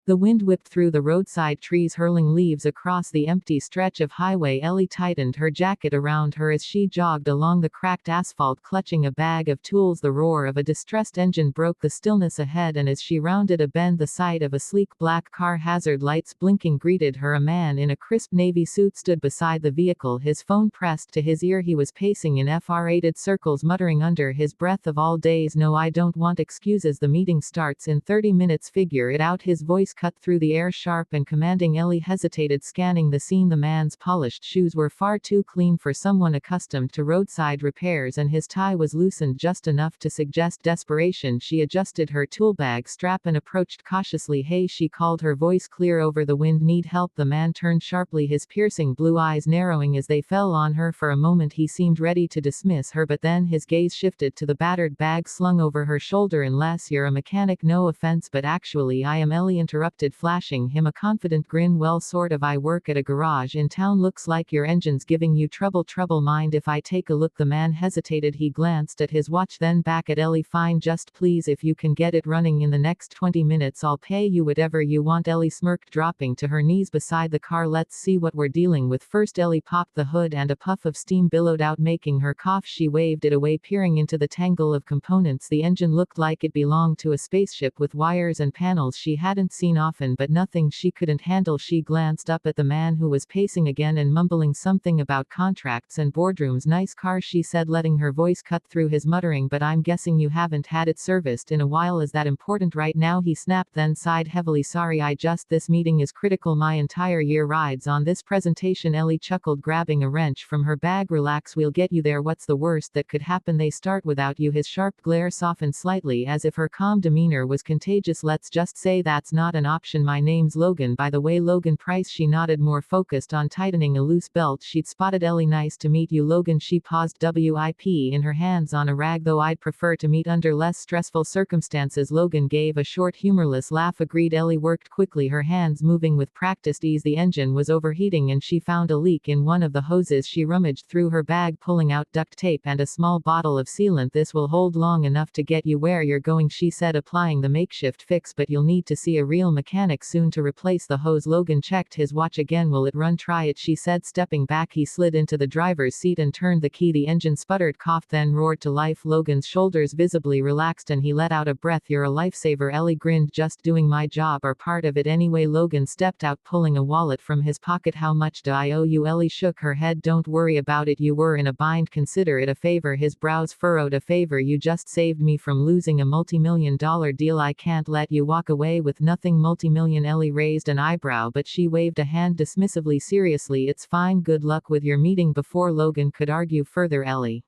The wind whipped through the roadside trees, hurling leaves across the empty stretch of highway. Ellie tightened her jacket around her as she jogged along the cracked asphalt, clutching a bag of tools. The roar of a distressed engine broke the stillness ahead, and as she rounded a bend, the sight of a sleek black car, hazard lights blinking, greeted her. A man in a crisp navy suit stood beside the vehicle, his phone pressed to his ear. He was pacing in frustrated circles, muttering under his breath, "Of all days, no, I don't want excuses. The meeting starts in 30 minutes. Figure it out." His voice cut through the air, sharp and commanding. Ellie hesitated, scanning the scene. The man's polished shoes were far too clean for someone accustomed to roadside repairs, and his tie was loosened just enough to suggest desperation. She adjusted her toolbag strap and approached cautiously. "Hey," she called, her voice clear over the wind. "Need help?" The man turned sharply, his piercing blue eyes narrowing as they fell on her. For a moment he seemed ready to dismiss her, but then his gaze shifted to the battered bag slung over her shoulder. "Unless you're a mechanic, no offense, but actually I am." Ellie interrupted, flashing him a confident grin. "Well, sort of. I work at a garage in town. Looks like your engine's giving you trouble." "Trouble? Mind if I take a look?" The man hesitated. He glanced at his watch, then back at Ellie. "Fine, just please, if you can get it running in the next 20 minutes, I'll pay you whatever you want." Ellie smirked, dropping to her knees beside the car. "Let's see what we're dealing with first." Ellie popped the hood and a puff of steam billowed out, making her cough. She waved it away, peering into the tangle of components. The engine looked like it belonged to a spaceship, with wires and panels she hadn't seen often, but nothing she couldn't handle. She glanced up at the man, who was pacing again and mumbling something about contracts and boardrooms. "Nice car," she said, letting her voice cut through his muttering, "but I'm guessing you haven't had it serviced in a while. Is that important right now?" He snapped, then sighed heavily. "Sorry, this meeting is critical. My entire year rides on this presentation." Ellie chuckled, grabbing a wrench from her bag. "Relax, we'll get you there. What's the worst that could happen? They start without you." His sharp glare softened slightly, as if her calm demeanor was contagious. "Let's just say that's not an option. My name's Logan, by the way." "Logan Price." She nodded, more focused on tightening a loose belt she'd spotted. "Ellie, nice to meet you, Logan." She paused, WIP in her hands on a rag. "Though I'd prefer to meet under less stressful circumstances." Logan gave a short, humorless laugh. "Agreed." Ellie worked quickly, her hands moving with practiced ease. The engine was overheating, and she found a leak in one of the hoses. She rummaged through her bag, pulling out duct tape and a small bottle of sealant. "This will hold long enough to get you where you're going," she said, applying the makeshift fix, "but you'll need to see a real mechanic soon to replace the hose." Logan checked his watch again. "Will it run?" "Try it," she said, stepping back. He slid into the driver's seat and turned the key. The engine sputtered, coughed, then roared to life. Logan's shoulders visibly relaxed, and he let out a breath. "You're a lifesaver." Ellie grinned. "Just doing my job, or part of it anyway." Logan stepped out, pulling a wallet from his pocket. "How much do I owe you?" Ellie shook her head. "Don't worry about it. You were in a bind. Consider it a favor." His brows furrowed. "A favor? You just saved me from losing a multi-million-dollar deal. I can't let you walk away with nothing." "Multi-million?" Ellie raised an eyebrow, but she waved a hand dismissively. "Seriously, it's fine. Good luck with your meeting." Before Logan could argue further, Ellie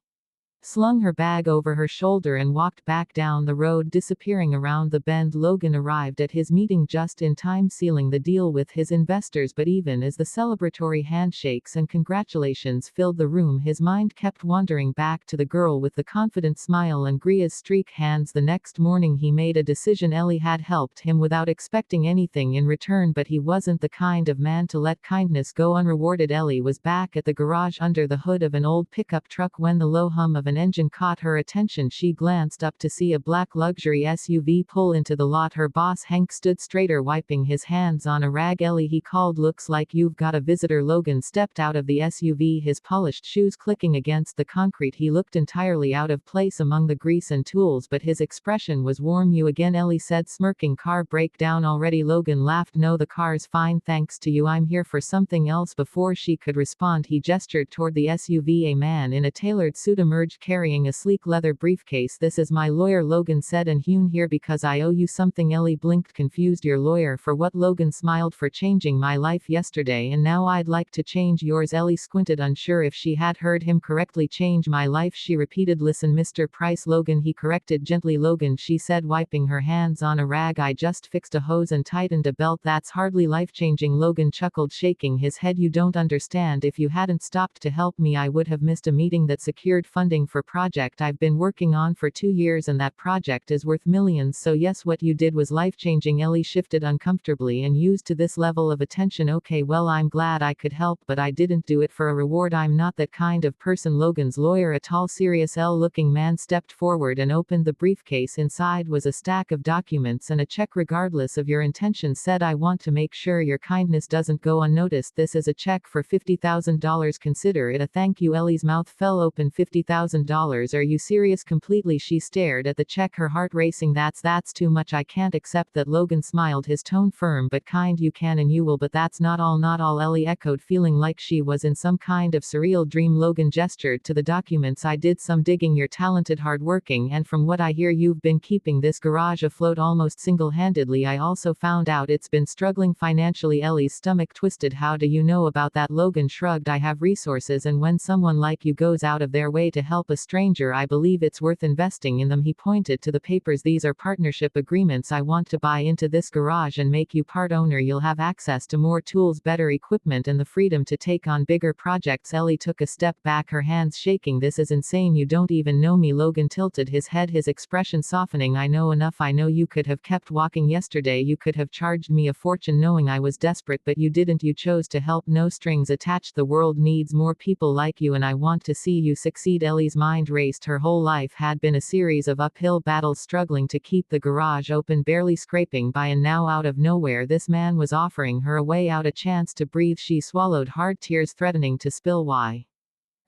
slung her bag over her shoulder and walked back down the road, disappearing around the bend. Logan arrived at his meeting just in time, sealing the deal with his investors. But even as the celebratory handshakes and congratulations filled the room, his mind kept wandering back to the girl with the confident smile and Gria's streak hands. The next morning he made a decision. Ellie had helped him without expecting anything in return, but he wasn't the kind of man to let kindness go unrewarded. Ellie was back at the garage under the hood of an old pickup truck when the low hum of an engine caught her attention. She glanced up to see a black luxury SUV pull into the lot. Her boss, Hank, stood straighter, wiping his hands on a rag. "Ellie," he called, "looks like you've got a visitor." Logan stepped out of the SUV, his polished shoes clicking against the concrete. He looked entirely out of place among the grease and tools, but his expression was warm. "You again?" Ellie said, smirking. "Car breakdown already?" Logan laughed. "No, the car's fine, thanks to you. I'm here for something else." Before she could respond, he gestured toward the SUV. A man in a tailored suit emerged, carrying a sleek leather briefcase. "This is my lawyer," Logan said, "and hewn here because I owe you something." Ellie blinked, confused. "Your lawyer for what?" Logan smiled. "For changing my life yesterday, and now I'd like to change yours." Ellie squinted, unsure if she had heard him correctly. "Change my life?" she repeated. "Listen, Mr. Price," Logan, he corrected gently. "Logan," she said, wiping her hands on a rag, "I just fixed a hose and tightened a belt. That's hardly life-changing." Logan chuckled, shaking his head. "You don't understand. If you hadn't stopped to help me, I would have missed a meeting that secured funding for project I've been working on for 2 years and that project is worth millions, so yes, what you did was life-changing. Ellie shifted uncomfortably and used to this level of attention. Okay, well, I'm glad I could help, but I didn't do it for a reward. I'm not that kind of person. Logan's lawyer, a tall, serious L-looking man, stepped forward and opened the briefcase. Inside was a stack of documents and a check. Regardless of your intentions, said, I want to make sure your kindness doesn't go unnoticed. This is a check for $50,000. Consider it a thank you. Ellie's mouth fell open. $50,000? Are you serious? Completely. She stared at the check, her heart racing. That's too much. I can't accept that. Logan smiled, his tone firm but kind. You can and you will, but that's not all. Not all, Ellie echoed, feeling like she was in some kind of surreal dream. Logan gestured to the documents. I did some digging. You're talented, hardworking, and from what I hear, you've been keeping this garage afloat almost single-handedly. I also found out it's been struggling financially. Ellie's stomach twisted. How do you know about that? Logan shrugged. I have resources, and when someone like you goes out of their way to help a stranger, I believe it's worth investing in them. He pointed to the papers. These are partnership agreements. I want to buy into this garage and make you part owner. You'll have access to more tools, better equipment, and the freedom to take on bigger projects. Ellie took a step back, her hands shaking. This is insane. You don't even know me. Logan tilted his head, his expression softening. I know enough. I know you could have kept walking yesterday. You could have charged me a fortune knowing I was desperate, but you didn't. You chose to help. No strings attached. The world needs more people like you, and I want to see you succeed. Ellie's mind raced. Her whole life had been a series of uphill battles, struggling to keep the garage open, barely scraping by, and now out of nowhere this man was offering her a way out, a chance to breathe. She swallowed hard, tears threatening to spill. Why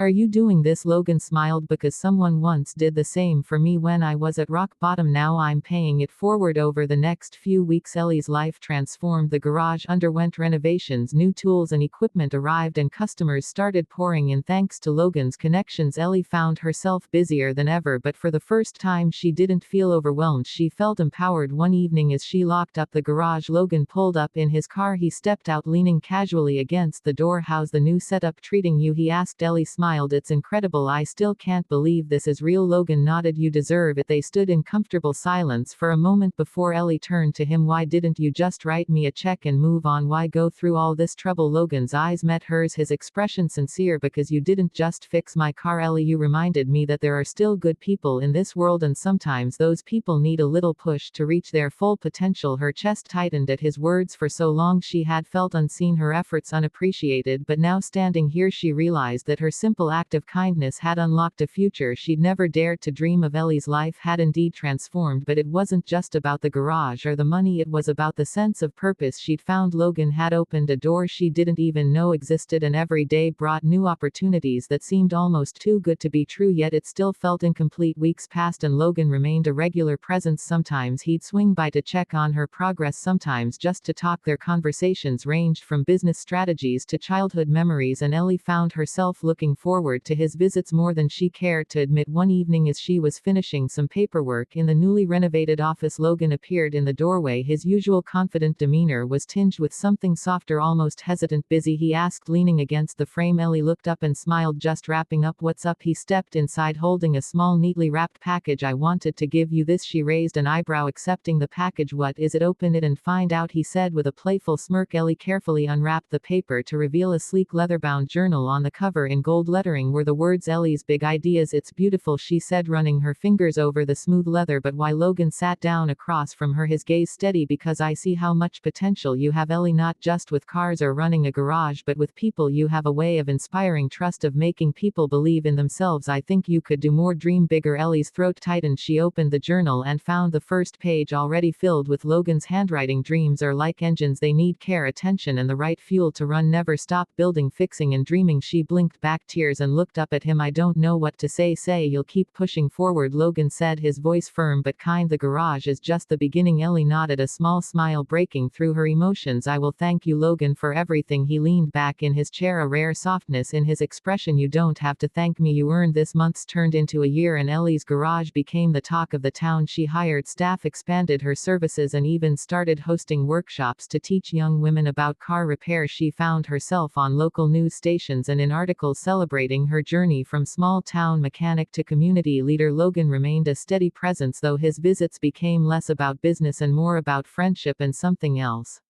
are you doing this? Logan smiled. Because someone once did the same for me when I was at rock bottom. Now I'm paying it forward. Over the next few weeks, Ellie's life transformed. The garage underwent renovations, new tools and equipment arrived, and customers started pouring in. Thanks to Logan's connections, Ellie found herself busier than ever, but for the first time she didn't feel overwhelmed. She felt empowered. One evening, as she locked up the garage, Logan pulled up in his car. He stepped out, leaning casually against the door. How's the new setup treating you? He asked. Ellie smiled. It's incredible. I still can't believe this is real. Logan nodded. You deserve it. They stood in comfortable silence for a moment before Ellie turned to him. Why didn't you just write me a check and move on? Why go through all this trouble? Logan's eyes met hers, his expression sincere. Because you didn't just fix my car, Ellie. You reminded me that there are still good people in this world, and sometimes those people need a little push to reach their full potential. Her chest tightened at his words. For so long she had felt unseen, her efforts unappreciated, but now standing here she realized that her simple act of kindness had unlocked a future she'd never dared to dream of. Ellie's life had indeed transformed, but it wasn't just about the garage or the money. It was about the sense of purpose she'd found. Logan had opened a door she didn't even know existed, and every day brought new opportunities that seemed almost too good to be true, yet it still felt incomplete. Weeks passed and Logan remained a regular presence. Sometimes he'd swing by to check on her progress, sometimes just to talk. Their conversations ranged from business strategies to childhood memories, and Ellie found herself looking forward to his visits more than she cared to admit. One evening, as she was finishing some paperwork in the newly renovated office, Logan appeared in the doorway. His usual confident demeanor was tinged with something softer, almost hesitant. Busy? He asked, leaning against the frame. Ellie looked up and smiled. Just wrapping up. What's up? He stepped inside, holding a small, neatly wrapped package. I wanted to give you this. She raised an eyebrow, accepting the package. What is it? Open it and find out, he said with a playful smirk. Ellie carefully unwrapped the paper to reveal a sleek leather-bound journal. On the cover, in gold lettering, were the words Ellie's Big Ideas. It's beautiful, she said, running her fingers over the smooth leather. But why? Logan sat down across from her, his gaze steady. Because I see how much potential you have, Ellie, not just with cars or running a garage, but with people. You have a way of inspiring trust, of making people believe in themselves. I think you could do more. Dream bigger. Ellie's throat tightened. She opened the journal and found the first page already filled with Logan's handwriting. Dreams are like engines, they need care, attention, and the right fuel to run. Never stop building, fixing, and dreaming. She blinked back tears and looked up at him. I don't know what to say. Say you'll keep pushing forward, Logan said, his voice firm but kind. The garage is just the beginning. Ellie nodded, a small smile breaking through her emotions. I will thank you, Logan, for everything. He leaned back in his chair, a rare softness in his expression. You don't have to thank me. You earned this. Months turned into a year and Ellie's garage became the talk of the town. She hired staff, expanded her services, and even started hosting workshops to teach young women about car repair. She found herself on local news stations and in articles celebrating her journey from small-town mechanic to community leader. Logan remained a steady presence, though his visits became less about business and more about friendship and something else.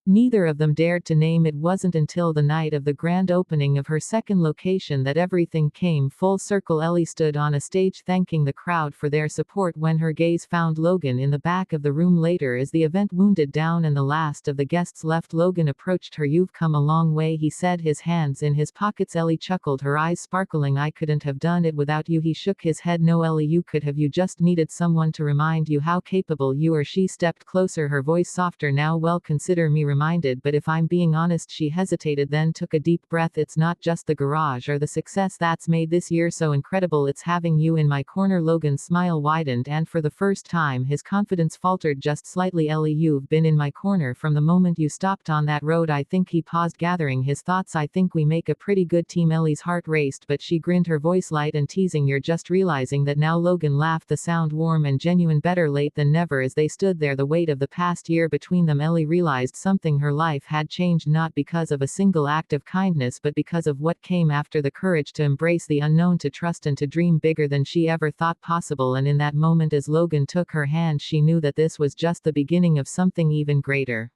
Neither of them dared to name. It wasn't until the night of the grand opening of her second location that everything came full circle. Ellie stood on a stage thanking the crowd for their support when her gaze found Logan in the back of the room later as the event wound down and the last of the guests left. Logan approached her. "You've come a long way," he said, his hands in his pockets. Ellie chuckled, her eyes sparkling. "I couldn't have done it without you." He shook his head. "No, Ellie, you could have. You just needed someone to remind you how capable you are." She stepped closer, her voice softer now. "Well, consider me reminded, but if I'm being honest," she hesitated, then took a deep breath, "it's not just the garage or the success that's made this year so incredible. It's having you in my corner." Logan's smile widened, and for the first time his confidence faltered just slightly. "Ellie, you've been in my corner from the moment you stopped on that road. I think." He paused, gathering his thoughts. "I think we make a pretty good team." Ellie's heart raced, but she grinned, her voice light and teasing. "You're just realizing that now." Logan laughed, the sound warm and genuine. "Better late than never." As they stood there, the weight of the past year between them, Ellie realized something. Her life had changed, not because of a single act of kindness but because of what came after: the courage to embrace the unknown, to trust and to dream bigger than she ever thought possible. And in that moment, as Logan took her hand, she knew that this was just the beginning of something even greater.